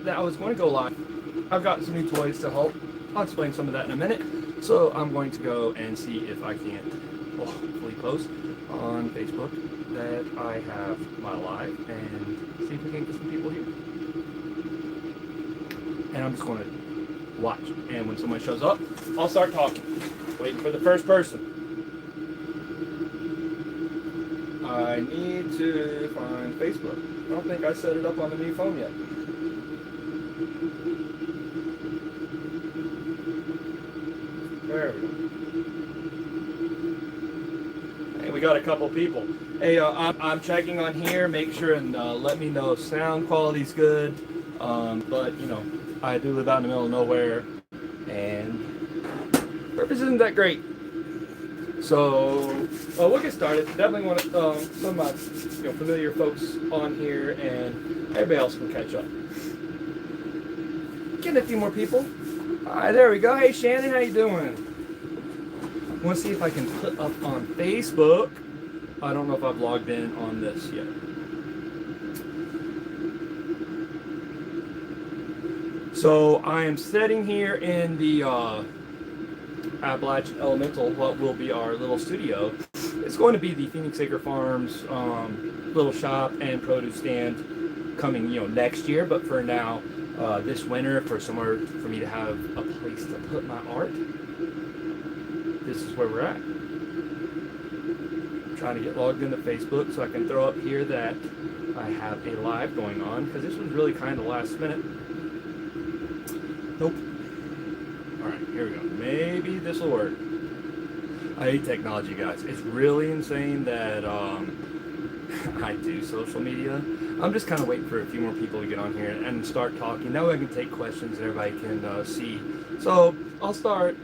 that I was going to go live. I've got some new toys to help. I'll explain some of that in a minute. So I'm going to go and see if I can't, well, hopefully post on Facebook that I have my live and see if we can get some people here. And I'm just going to watch. And when someone shows up, I'll start talking. Waiting for the first person. I need to find Facebook. I don't think I set it up on the new phone yet. There we go. Hey, we got a couple people. Hey, I'm checking on here. Make sure and let me know if sound quality's good. But, you know, I do live out in the middle of nowhere, and purpose isn't that great. So we'll get started. Definitely want some of my familiar folks on here, and everybody else can catch up. Getting a few more people. All right, there we go. Hey, Shannon, how you doing? I want to see if I can put up on Facebook. I don't know if I've logged in on this yet. So I am sitting here in the Appalachian Elemental, what will be our little studio. It's going to be the Phoenix Acre Farms little shop and produce stand coming, next year. But for now, this winter, for somewhere for me to have a place to put my art, this is where we're at. I'm trying to get logged into Facebook so I can throw up here that I have a live going on, because this was really kind of last minute. Nope. Alright, here we go. Maybe this will work. I hate technology, guys. It's really insane that I do social media. I'm just kind of waiting for a few more people to get on here and start talking. That way I can take questions and everybody can see. So I'll start.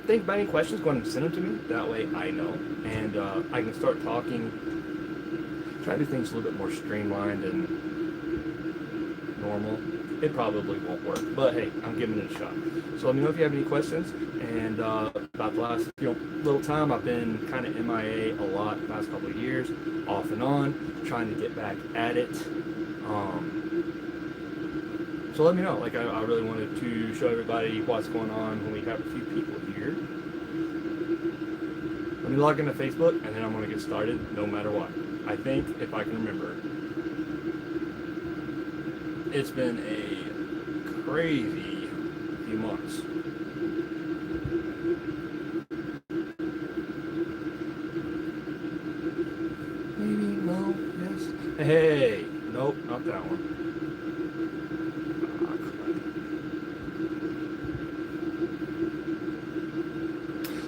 Think about any questions, go ahead and send them to me. That way I know. And I can start talking. Try to do things a little bit more streamlined and normal. It probably won't work, but hey, I'm giving it a shot. So let me know if you have any questions. And about the last little time, I've been kind of MIA a lot the past couple of years, off and on, trying to get back at it. So let me know. Like I really wanted to show everybody what's going on when we have a few people here. Let me log into Facebook, and then I'm going to get started no matter what. I think, if I can remember, it's been a crazy few months. Maybe, no, yes. Hey, nope, not that one.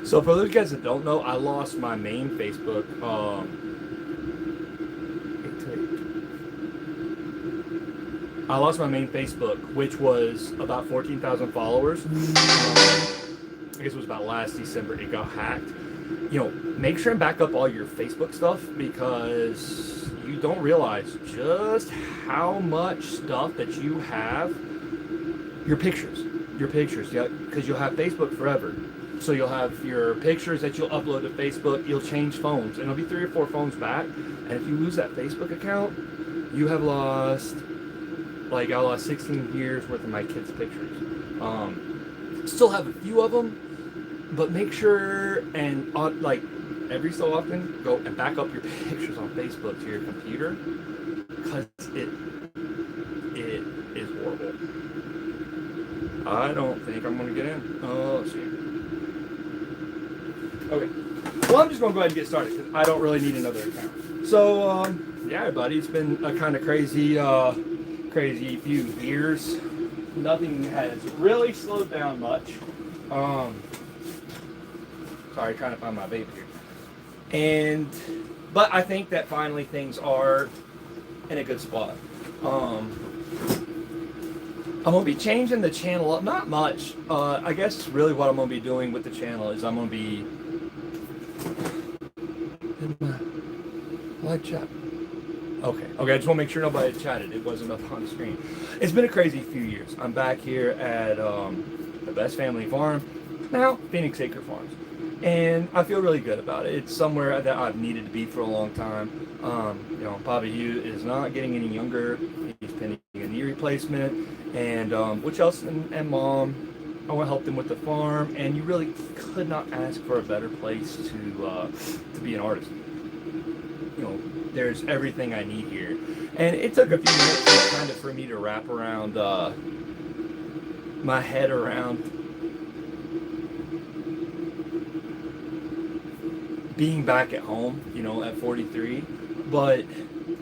So for those guys that don't know, I lost my main Facebook. I lost my main Facebook, which was about 14,000 followers. I guess it was about last December. It got hacked. Make sure and back up all your Facebook stuff, because you don't realize just how much stuff that you have. Your pictures, yeah, because you'll have Facebook forever. So you'll have your pictures that you'll upload to Facebook. You'll change phones, and it'll be 3 or 4 phones back. And if you lose that Facebook account, you have lost. Like, I lost 16 years worth of my kids' pictures. Still have a few of them, but make sure and every so often go and back up your pictures on Facebook to your computer, because it is horrible. I don't think I'm going to get in. Oh, let's see. Okay. Well, I'm just going to go ahead and get started, because I don't really need another account. So, yeah, everybody, it's been a kind of crazy few years. Nothing has really slowed down much. Sorry, trying to find my baby here. But I think that finally things are in a good spot. I'm gonna be changing the channel up, not much. I guess really what I'm gonna be doing with the channel is I'm gonna be live chat. Okay, I just want to make sure nobody chatted. It wasn't up on the screen. It's been a crazy few years. I'm back here at the Best Family Farm, now Phoenix Acre Farms, and I feel really good about it. It's somewhere that I've needed to be for a long time. Bobby Hugh is not getting any younger. He's pending a knee replacement, and with Chelsea and Mom, I want to help them with the farm, and you really could not ask for a better place to be an artist. You know, there's everything I need here, and it took a few minutes kind of for me to wrap around my head around being back at home, you know, at 43, but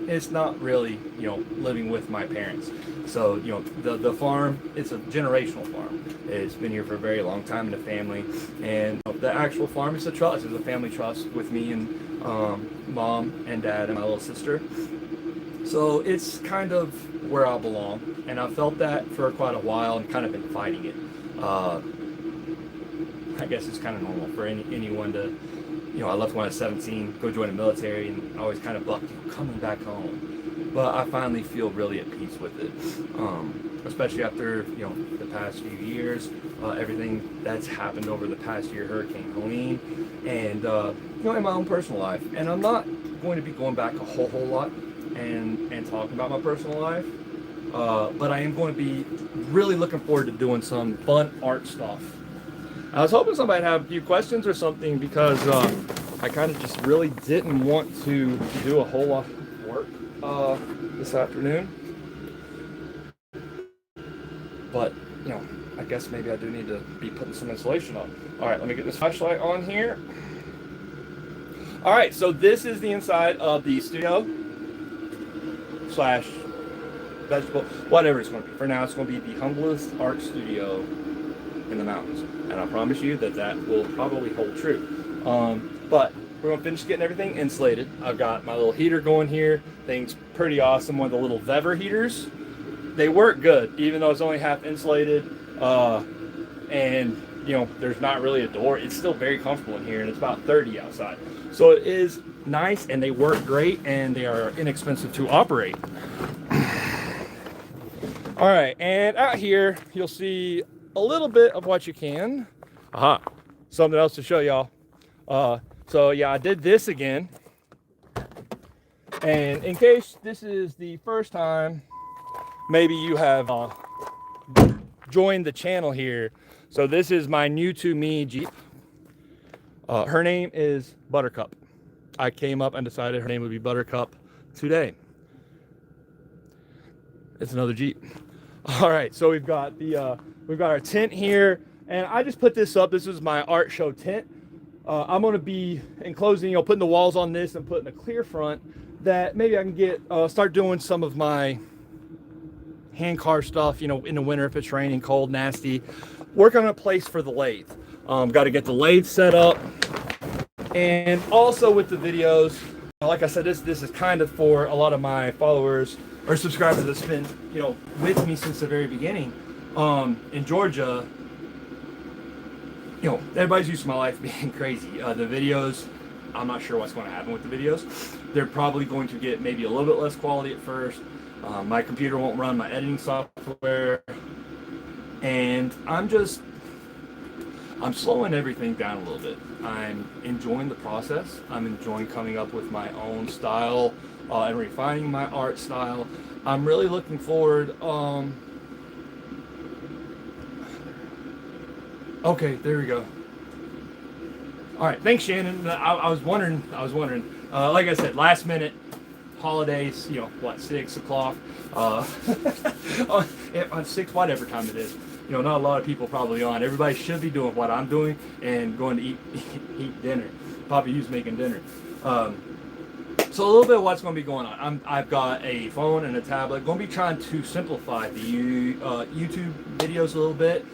it's not really, you know, living with my parents. So, you know, the farm, it's a generational farm. It's been here for a very long time in the family, and the actual farm is a trust. It's a family trust with me and Mom and Dad and my little sister. So it's kind of where I belong, and I've felt that for quite a while and kind of been fighting it. I guess it's kind of normal for anyone to, you know, I left when I was 17, go join the military, and I always kind of bucked, you know, coming back home. But I finally feel really at peace with it, especially after, you know, the past few years, everything that's happened over the past year, Hurricane Helene, and you know, in my own personal life. And I'm not going to be going back a whole lot and talking about my personal life, but I am going to be really looking forward to doing some fun art stuff. I was hoping somebody had a few questions or something, because I kind of just really didn't want to do a whole lot of work this afternoon. But, you know, I guess maybe I do need to be putting some insulation on. All right, let me get this flashlight on here. All right, so this is the inside of the studio slash vegetable, whatever it's going to be. For now, it's going to be the humblest art studio in the mountains, and I promise you that that will probably hold true. But we're going to finish getting everything insulated. I've got my little heater going here. Thing's pretty awesome. One of the little Vever heaters. They work good, even though it's only half insulated. And, you know, there's not really a door. It's still very comfortable in here, and it's about 30 outside. So it is nice, and they work great, and they are inexpensive to operate. All right, and out here, you'll see a little bit of what you can. Something else to show y'all. So yeah, I did this again. And in case this is the first time maybe you have joined the channel here. So this is my new to me Jeep. Her name is Buttercup. I came up and decided her name would be Buttercup today. It's another Jeep. All right, so we've got our tent here, and I just put this up. This is my art show tent. I'm going to be enclosing, you know, putting the walls on this and putting a clear front that maybe I can get start doing some of my hand carved stuff, you know, in the winter if it's raining, cold, nasty. Work on a place for the lathe. Got to get the lathe set up, and also with the videos, like I said, this is kind of for a lot of my followers or subscribers that's been, you know, with me since the very beginning. In Georgia, you know, everybody's used to my life being crazy. The videos, I'm not sure what's going to happen with the videos. They're probably going to get maybe a little bit less quality at first. My computer won't run my editing software, and I'm slowing everything down a little bit. I'm enjoying the process. I'm enjoying coming up with my own style and refining my art style. I'm really looking forward. Okay, there we go. All right, thanks, Shannon. I was wondering. Like I said, last minute holidays. You know what? 6 o'clock. On 6, whatever time it is. You know, not a lot of people probably on. Everybody should be doing what I'm doing and going to eat dinner. Probably use making dinner. So a little bit of what's going to be going on. I've got a phone and a tablet. Going to be trying to simplify the YouTube videos a little bit,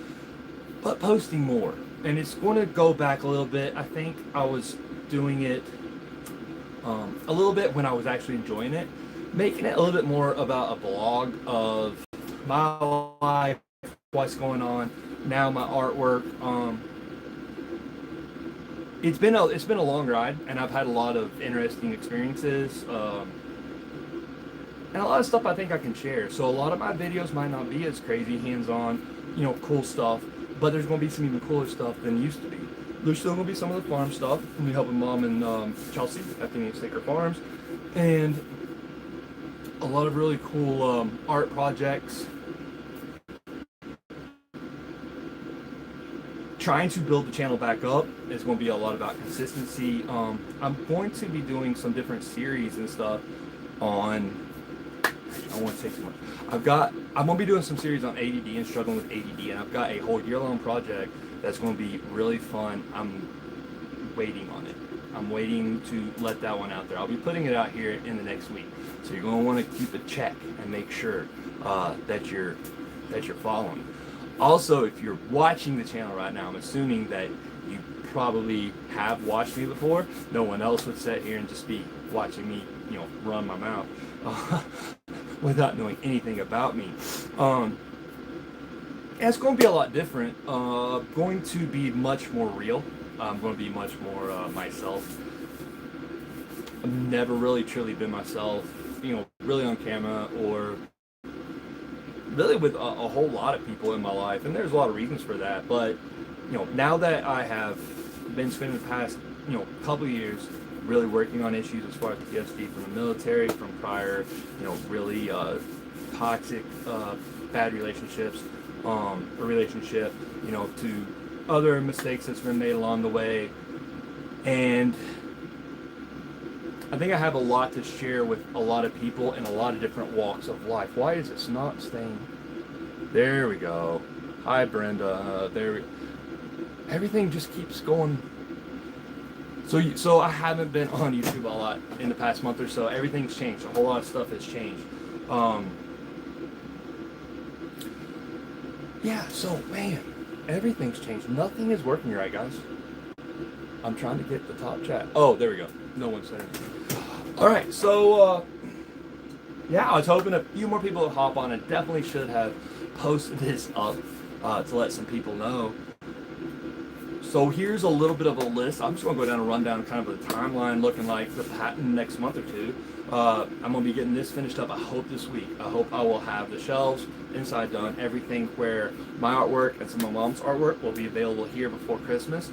but posting more. And it's going to go back a little bit. I think I was doing it a little bit when I was actually enjoying it, making it a little bit more about a blog of my life, what's going on now, my artwork. It's been a long ride, and I've had a lot of interesting experiences, and a lot of stuff I think I can share. So a lot of my videos might not be as crazy, hands-on, you know, cool stuff, but there's going to be some even cooler stuff than used to be. There's still going to be some of the farm stuff. I'm helping Mom and Chelsea at the Sticker Farms, and a lot of really cool art projects. Trying to build the channel back up is going to be a lot about consistency. I'm going to be doing some different series and stuff on. I don't want to take too much. I'm going to be doing some series on ADD and struggling with ADD, and I've got a whole year-long project that's going to be really fun. I'm waiting on it. I'm waiting to let that one out there. I'll be putting it out here in the next week. So you're going to want to keep a check and make sure that you're following. Also, if you're watching the channel right now, I'm assuming that you probably have watched me before. No one else would sit here and just be watching me, run my mouth without knowing anything about me. It's going to be a lot different. Going to be much more real. I'm going to be much more myself. I've never really truly been myself, really on camera or really with a whole lot of people in my life, and there's a lot of reasons for that. But now that I have been spending the past couple of years really working on issues as far as PTSD from the military, from prior really toxic bad relationships, a relationship to other mistakes that's been made along the way, and I think I have a lot to share with a lot of people in a lot of different walks of life. Why is this not staying? There we go. Hi, Brenda. Everything just keeps going. So I haven't been on YouTube a lot in the past month or so. Everything's changed. A whole lot of stuff has changed. Yeah, so man, everything's changed. Nothing is working right, guys. I'm trying to get the top chat. Oh, there we go. No one said anything. All right, so yeah, I was hoping a few more people would hop on. I definitely should have posted this up to let some people know. So here's a little bit of a list. I'm just going to go down and run down kind of the timeline looking like the patent next month or two. I'm going to be getting this finished up, I hope, this week. I hope I will have the shelves inside done, everything where my artwork and some of my mom's artwork will be available here before Christmas.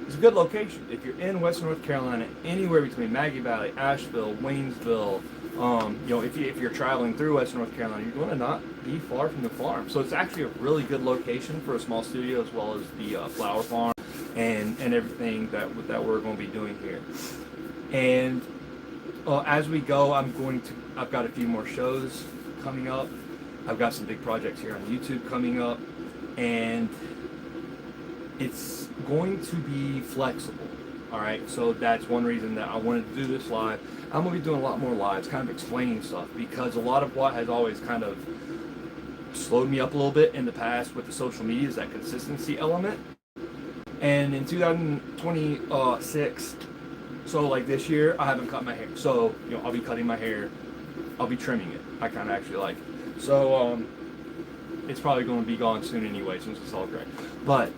It's a good location. If you're in Western North Carolina, anywhere between Maggie Valley, Asheville, Waynesville, if you're traveling through Western North Carolina, you're going to not be far from the farm. So it's actually a really good location for a small studio, as well as the flower farm and everything that we're going to be doing here. And as we go, I've got a few more shows coming up. I've got some big projects here on YouTube coming up, and it's going to be flexible. All right, so that's one reason that I wanted to do this live. I'm going to be doing a lot more lives, kind of explaining stuff, because a lot of what has always kind of slowed me up a little bit in the past with the social media is that consistency element. And in 2026, so like this year, I haven't cut my hair. So, I'll be cutting my hair. I'll be trimming it. I kind of actually like it. So, it's probably going to be gone soon anyway, since it's all gray. But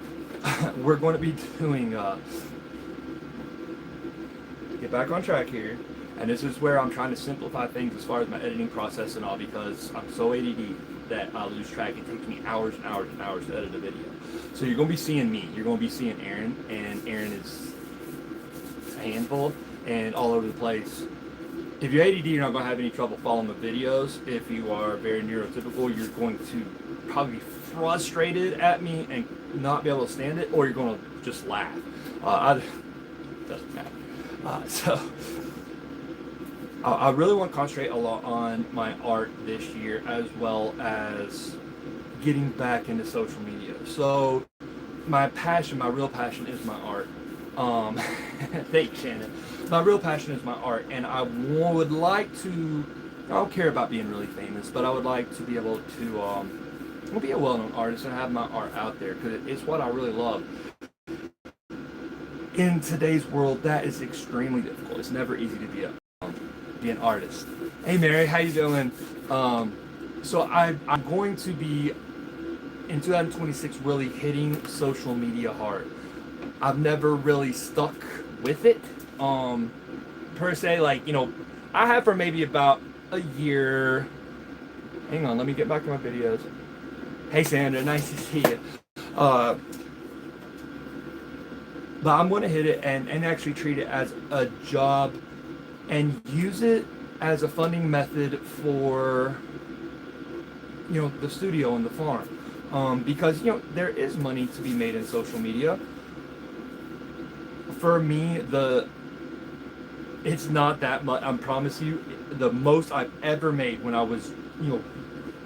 we're going to be doing, get back on track here. And this is where I'm trying to simplify things as far as my editing process and all, because I'm so ADD that I lose track. It takes me hours and hours and hours to edit a video. So you're going to be seeing me. You're going to be seeing Aaron, and Aaron is a handful and all over the place. If you're ADD, you're not going to have any trouble following the videos. If you are very neurotypical, you're going to probably be frustrated at me and not be able to stand it, or you're going to just laugh. Doesn't matter. I really want to concentrate a lot on my art this year, as well as getting back into social media. So my real passion is my art. Thanks, Shannon. My real passion is my art, and I would like to, I don't care about being really famous, but I would like to be able to be a well-known artist and have my art out there, because it's what I really love. In today's world, that is extremely difficult. It's never easy to be an artist. Hey Mary, how you doing? So I'm going to be in 2026 really hitting social media hard. I've never really stuck with it per se. Like, I have for maybe about a year. Hang on, let me get back to my videos. Hey Sandra, nice to see you. But I'm going to hit it and actually treat it as a job and use it as a funding method for, the studio and the farm. Because, there is money to be made in social media. For me, it's not that much. I promise you, the most I've ever made when I was,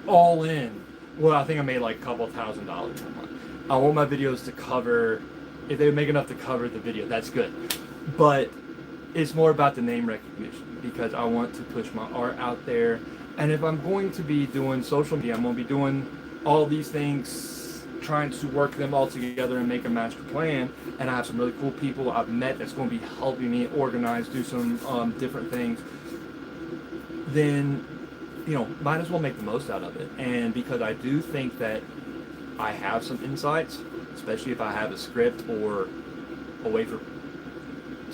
all in. Well, I think I made like a couple $1,000 a month. I want my videos to cover, if they make enough to cover the video, that's good. But it's more about the name recognition, because I want to push my art out there. And if I'm going to be doing social media, I'm going to be doing all these things, trying to work them all together and make a master plan. And I have some really cool people I've met that's going to be helping me organize, do some different things. Then, might as well make the most out of it. And because I do think that I have some insights, especially if I have a script or a way to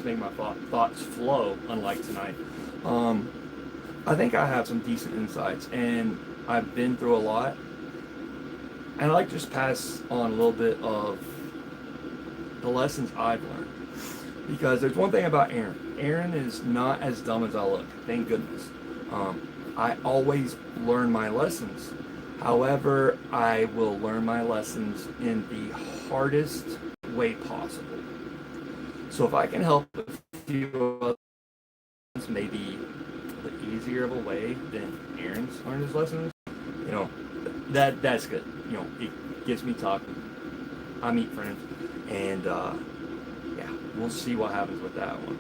make my thoughts flow, unlike tonight. I think I have some decent insights, and I've been through a lot. And I'd like to just pass on a little bit of the lessons I've learned. Because there's one thing about Aaron. Aaron is not as dumb as I look, thank goodness. I always learn my lessons. However, I will learn my lessons in the hardest way possible. So if I can help a few others, maybe the easier of a way than Aaron's learned his lessons, that's good. It gets me talking. I meet friends, and we'll see what happens with that one.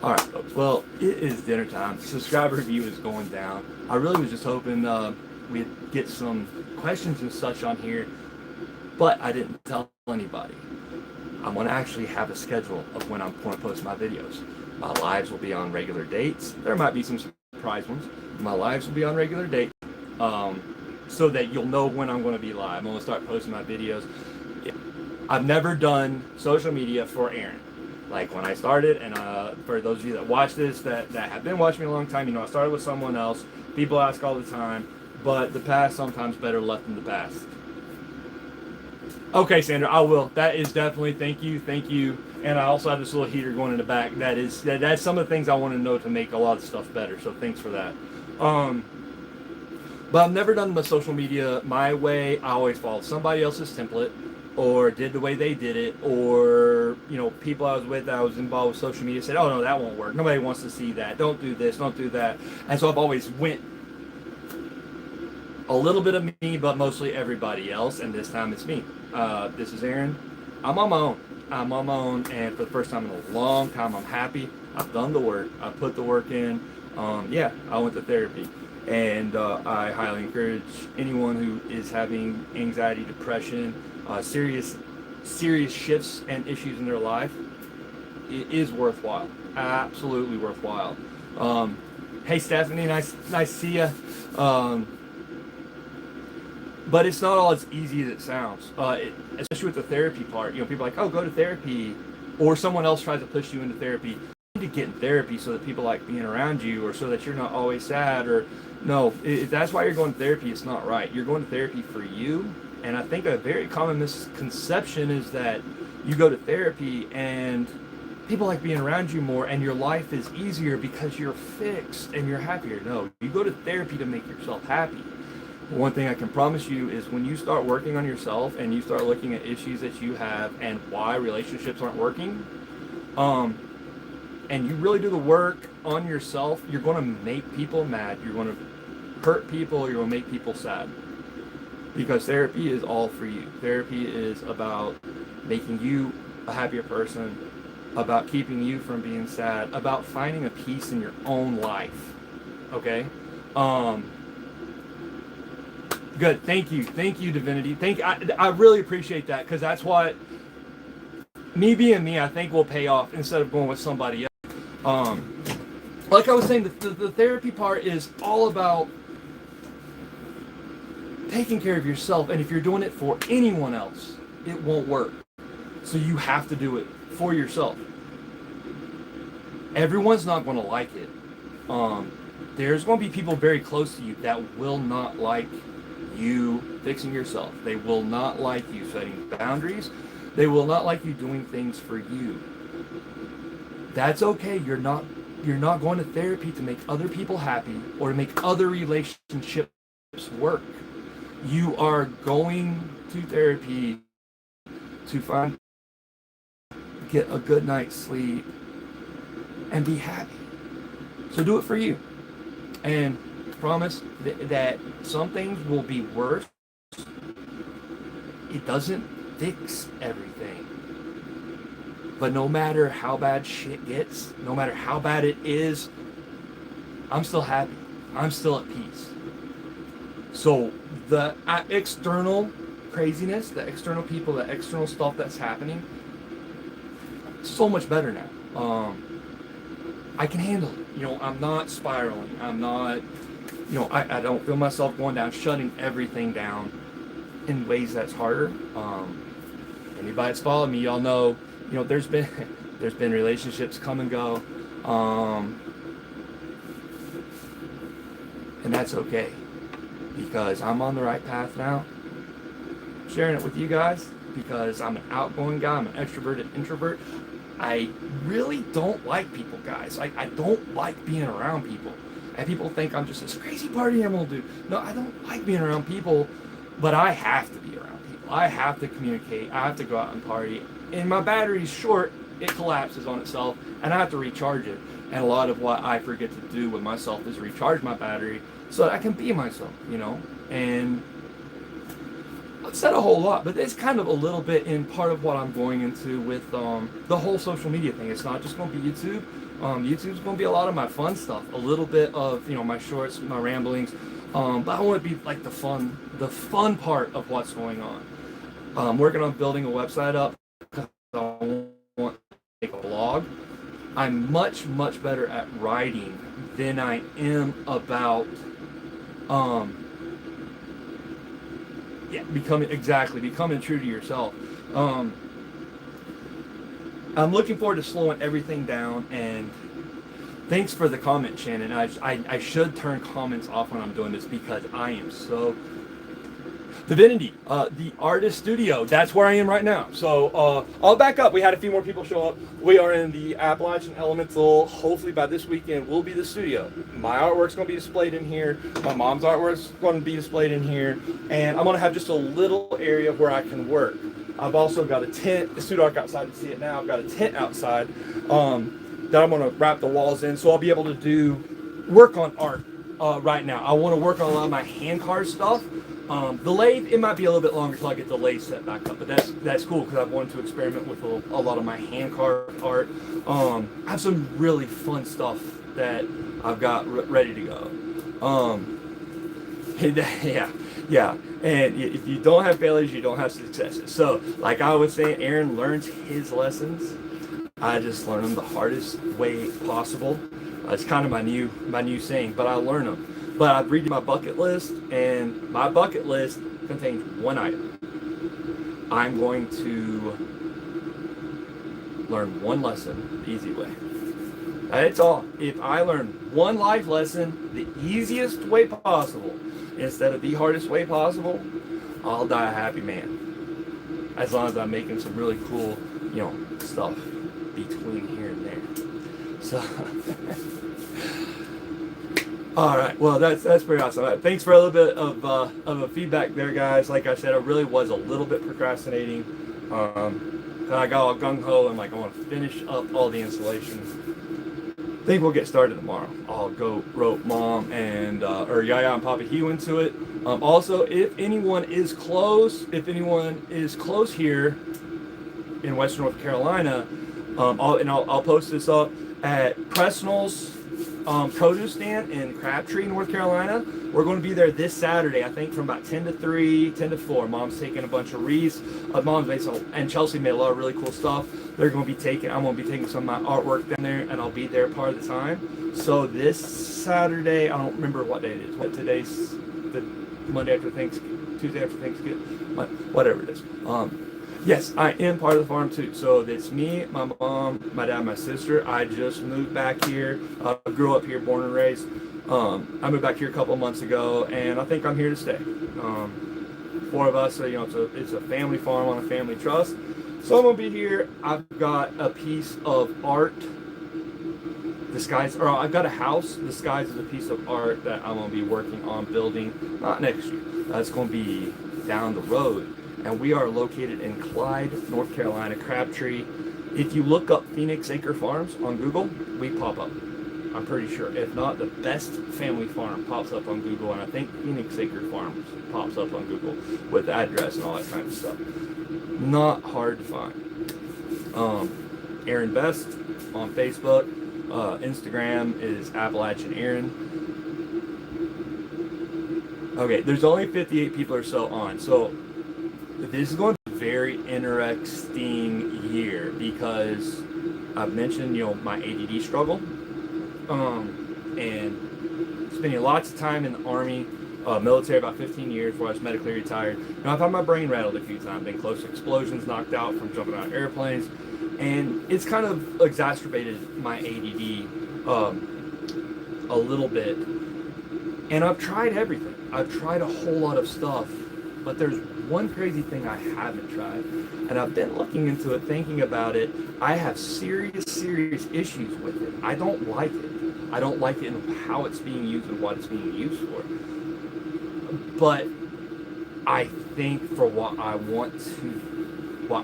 All right, folks. Well, it is dinner time. Subscriber review is going down. I really was just hoping we'd get some questions and such on here, but I didn't tell anybody. I'm going to actually have a schedule of when I'm going to post my videos. My lives will be on regular dates. There might be some surprise ones. My lives will be on regular dates, so that you'll know when I'm going to be live. I'm going to start posting my videos. I've never done social media for Aaron. Like when I started, and for those of you that watch this, that have been watching me a long time, I started with someone else. People ask all the time, but the past sometimes better left in the past. Okay, Sandra, I will. That is definitely, thank you. And I also have this little heater going in the back. That's some of the things I want to know to make a lot of stuff better. So thanks for that. But I've never done the social media my way. I always followed somebody else's template, or did the way they did it, or people I was with that I was involved with social media said, oh no, that won't work, nobody wants to see that, don't do this, don't do that. And so I've always went a little bit of me, but mostly everybody else, and this time it's me. This is Aaron. I'm on my own, and for the first time in a long time, I'm happy. I've done the work, I put the work in. I went to therapy, and I highly encourage anyone who is having anxiety, depression, serious shifts and issues in their life. It is worthwhile, absolutely worthwhile. Hey Stephanie, nice to see you. But it's not all as easy as it sounds, especially with the therapy part. People are like, oh, go to therapy, or someone else tries to push you into therapy. You need to get in therapy so that people like being around you, or so that you're not always sad. Or no, if that's why you're going to therapy, it's not right. You're going to therapy for you. And I think a very common misconception is that you go to therapy and people like being around you more, and your life is easier because you're fixed and you're happier. No, you go to therapy to make yourself happy. One thing I can promise you is when you start working on yourself and you start looking at issues that you have and why relationships aren't working, and you really do the work on yourself, you're going to make people mad. You're going to hurt people. You're going to make people sad. Because therapy is all for you. Therapy is about making you a happier person, about keeping you from being sad, about finding a peace in your own life. Okay? Good. Thank you, Divinity. I really appreciate that, because that's what me being me, I think, will pay off instead of going with somebody else. Like I was saying, the therapy part is all about taking care of yourself, and if you're doing it for anyone else, it won't work. So you have to do it for yourself. Everyone's not going to like it. There's going to be people very close to you that will not like you fixing yourself. They will not like you setting boundaries. They will not like you doing things for you. That's okay. You're not You're not going to therapy to make other people happy or to make other relationships work. You are going to therapy to get a good night's sleep and be happy. So do it for you. And promise that some things will be worse. It doesn't fix everything. But no matter how bad shit gets, no matter how bad it is, I'm still happy. I'm still at peace. So the external craziness, the external people, the external stuff that's happening, so much better now. I can handle it. You know, I'm not spiraling. I'm not, you know, I don't feel myself going down, shutting everything down in ways that's harder. Anybody that's followed me, y'all know, you know, there's been relationships come and go. And that's okay, because I'm on the right path now. Sharing it with you guys because I'm an outgoing guy. I'm an extroverted introvert. I really don't like people, guys. I don't like being around people. And people think I'm just this crazy party animal dude. No, I don't like being around people, but I have to be around people. I have to communicate. I have to go out and party. And my battery's short, it collapses on itself, and I have to recharge it. And a lot of what I forget to do with myself is recharge my battery so that I can be myself, you know? And I've said a whole lot, but it's kind of a little bit in part of what I'm going into with the whole social media thing. It's not just going to be YouTube. YouTube's going to be a lot of my fun stuff, a little bit of, you know, my shorts, my ramblings, but I want to be like the fun part of what's going on. I'm working on building a website up because I want to make a blog. I'm much better at writing than I am about becoming true to yourself. I'm looking forward to slowing everything down, and thanks for the comment, Shannon. I should turn comments off when I'm doing this because I am so... Divinity, the artist studio, that's where I am right now. So I'll back up. We had a few more people show up. We are in the Appalachian Elemental. Hopefully by this weekend will be the studio. My artwork's going to be displayed in here. My mom's artwork's going to be displayed in here. And I'm going to have just a little area where I can work. I've also got a tent. The studio arc outside, to see it now. I've got a tent outside that I'm going to wrap the walls in. So I'll be able to work on art right now. I want to work on a lot of my hand carved stuff. The lathe, it might be a little bit longer until I get the lathe set back up, but that's cool because I've wanted to experiment with a lot of my hand carved art. I have some really fun stuff that I've got ready to go. Yeah. And if you don't have failures, you don't have successes. So, like I was saying, Aaron learns his lessons. I just learn them the hardest way possible. It's kind of my new saying, but I learn them. But I've read my bucket list, and my bucket list contains one item. I'm going to learn one lesson the easy way. That's all. If I learn one life lesson the easiest way possible, instead of the hardest way possible, I'll die a happy man. As long as I'm making some really cool, you know, stuff between here and there. So... All right, well, that's pretty awesome. Right, thanks for a little bit of a feedback there, guys. Like I said, I really was a little bit procrastinating. I got all gung-ho and like I want to finish up all the installations. I think we'll get started tomorrow. I'll go rope Mom and or Yaya and Papa Hugh into it. Also, if anyone is close here in Western North Carolina, I'll post this up at Presnell's produce stand in Crabtree, North Carolina. We're going to be there this Saturday, I think, from about 10 to 3, 10 to 4. Mom's taking a bunch of wreaths. Mom's made some, and Chelsea made a lot of really cool stuff. I'm going to be taking some of my artwork down there, and I'll be there part of the time. So this Saturday, I don't remember what day it is. What today's the Monday after Thanksgiving, Tuesday after Thanksgiving, whatever it is. Yes, I am part of the farm too. So it's me, my mom, my dad, my sister. I just moved back here. I grew up here, born and raised. I moved back here a couple of months ago, and I think I'm here to stay. 4 of us, so, you know, it's a family farm on a family trust. So I'm gonna be here. I've got a piece of art disguised, or I've got a house disguised as a piece of art that I'm going to be working on building, not next year. It's going to be down the road. And we are located in Clyde, North Carolina, Crabtree. If you look up Phoenix Acre Farms on Google, we pop up. I'm pretty sure. If not, the Best Family Farm pops up on Google, and I think Phoenix Acre Farms pops up on Google with the address and all that kind of stuff. Not hard to find. Aaron Best on Facebook. Instagram is Appalachian Aaron. Okay, there's only 58 people or so on, so this is going to be a very interesting year because I've mentioned, my ADD struggle, and spending lots of time in the Army, military, about 15 years before I was medically retired. I've had my brain rattled a few times, been close to explosions, knocked out from jumping out of airplanes, and it's kind of exacerbated my ADD a little bit. And I've tried everything. I've tried a whole lot of stuff, but there's one crazy thing I haven't tried, and I've been looking into it, thinking about it. I have serious issues with it. I don't like it. I don't like it in how it's being used and what it's being used for. But I think for what I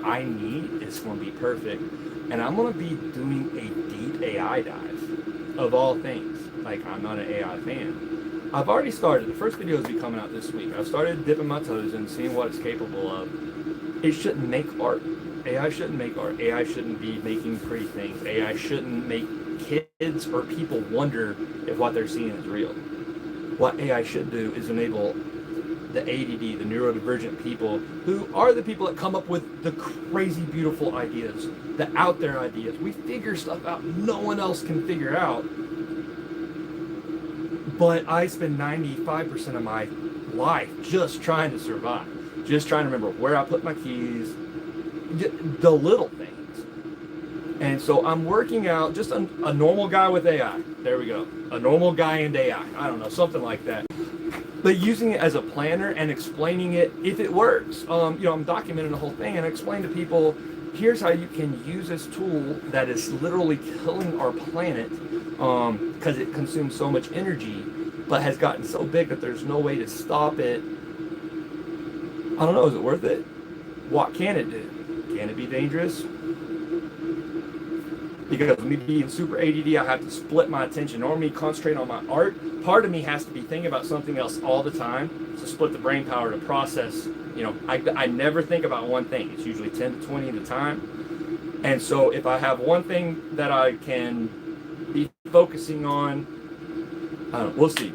I need, it's going to be perfect. And I'm going to be doing a deep AI dive, of all things. Like, I'm not an AI fan. I've already started. The first video will be coming out this week. I've started dipping my toes in, seeing what it's capable of. It shouldn't make art. AI shouldn't make art. AI shouldn't be making pretty things. AI shouldn't make kids or people wonder if what they're seeing is real. What AI should do is enable the ADD, the neurodivergent people, who are the people that come up with the crazy, beautiful ideas, the out there ideas. We figure stuff out no one else can figure out. But I spend 95% of my life just trying to survive, just trying to remember where I put my keys, the little things. And so I'm working out just a normal guy with AI. There we go. A normal guy and AI. I don't know, something like that. But using it as a planner and explaining it if it works. I'm documenting the whole thing and explain to people, here's how you can use this tool that is literally killing our planet because it consumes so much energy, but has gotten so big that there's no way to stop it. I don't know, is it worth it? What can it do? Can it be dangerous? Because me being super ADD, I have to split my attention. Normally concentrate on my art. Part of me has to be thinking about something else all the time to split the brain power to process. I never think about one thing. It's usually 10 to 20 at a time. And so if I have one thing that I can be focusing on, we'll see.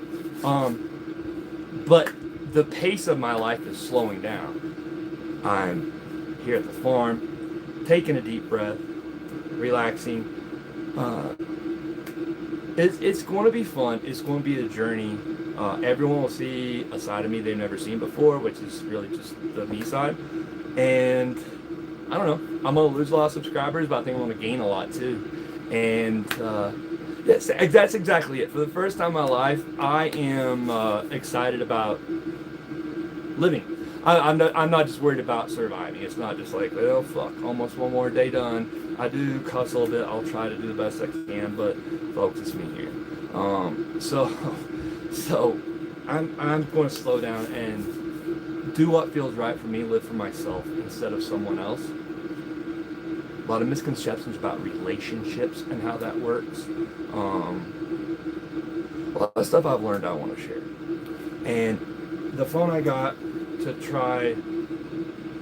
But the pace of my life is slowing down. I'm here at the farm, taking a deep breath, relaxing. It's going to be fun. It's going to be a journey. Everyone will see a side of me they've never seen before, which is really just the me side. And I don't know. I'm going to lose a lot of subscribers, but I think I'm going to gain a lot too. And yes, that's exactly it. For the first time in my life, I am excited about living. I'm not just worried about surviving. It's not just like, well, fuck, almost one more day done. I do cuss a little bit. I'll try to do the best I can, but folks, it's me here. So I'm going to slow down and do what feels right for me, live for myself instead of someone else. A lot of misconceptions about relationships and how that works. A lot of stuff I've learned I want to share. And the phone I got to try,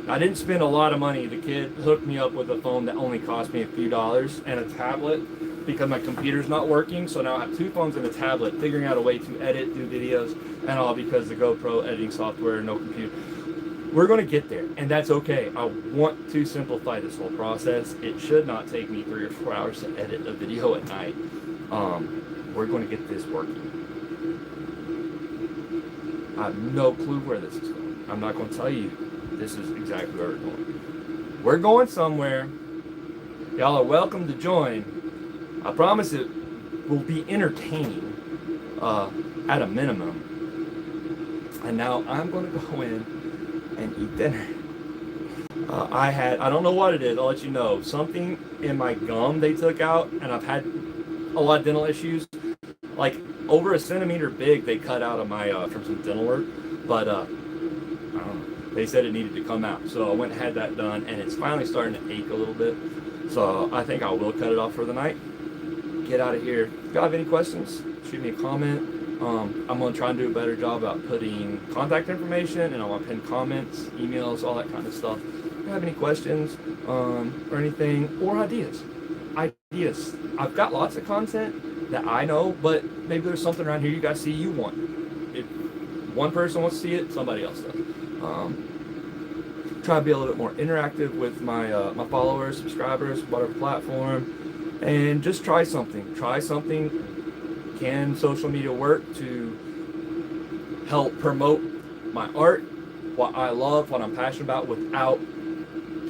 I didn't spend a lot of money. The kid hooked me up with a phone that only cost me a few dollars and a tablet because my computer's not working. So now I have two phones and a tablet, figuring out a way to edit, do videos, and all because the GoPro editing software, no computer. We're going to get there, and that's okay. I want to simplify this whole process. It should not take me 3 or 4 hours to edit a video at night. We're going to get this working. I have no clue where this is going. I'm not going to tell you this is exactly where we're going. We're going somewhere. Y'all are welcome to join. I promise it will be entertaining at a minimum. And now I'm going to go in and eat dinner. I don't know what it is, I'll let you know. Something in my gum they took out, and I've had a lot of dental issues. Like over a centimeter big, they cut out of my from some dental work, but I don't know. They said it needed to come out, so I went and had that done, and it's finally starting to ache a little bit. So I think I will cut it off for the night. Get out of here. If you have any questions, shoot me a comment. I'm going to try and do a better job about putting contact information and I want to pin comments, emails, all that kind of stuff. If you have any questions or anything, or ideas. I've got lots of content that I know, but maybe there's something around here you guys see you want. If one person wants to see it, somebody else does. Try to be a little bit more interactive with my my followers, subscribers, whatever platform, and just try something. Try something. Can social media work to help promote my art, what I love, what I'm passionate about, without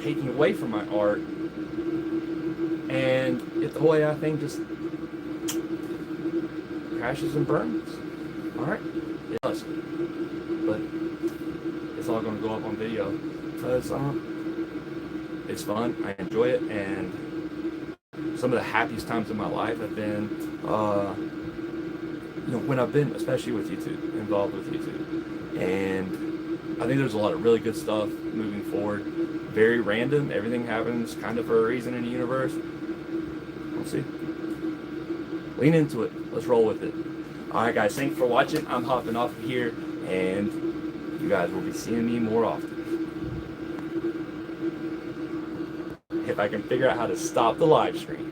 taking away from my art? And if the whole AI thing just crashes and burns, all right, it does. But it's all going to go up on video because it's fun. I enjoy it, and some of the happiest times in my life have been, when I've been, especially with YouTube, involved with YouTube. And I think there's a lot of really good stuff moving forward. Very random. Everything happens kind of for a reason in the universe. We'll see. Lean into it. Let's roll with it. All right, guys. Thanks for watching. I'm hopping off of here, and you guys will be seeing me more often. If I can figure out how to stop the live stream.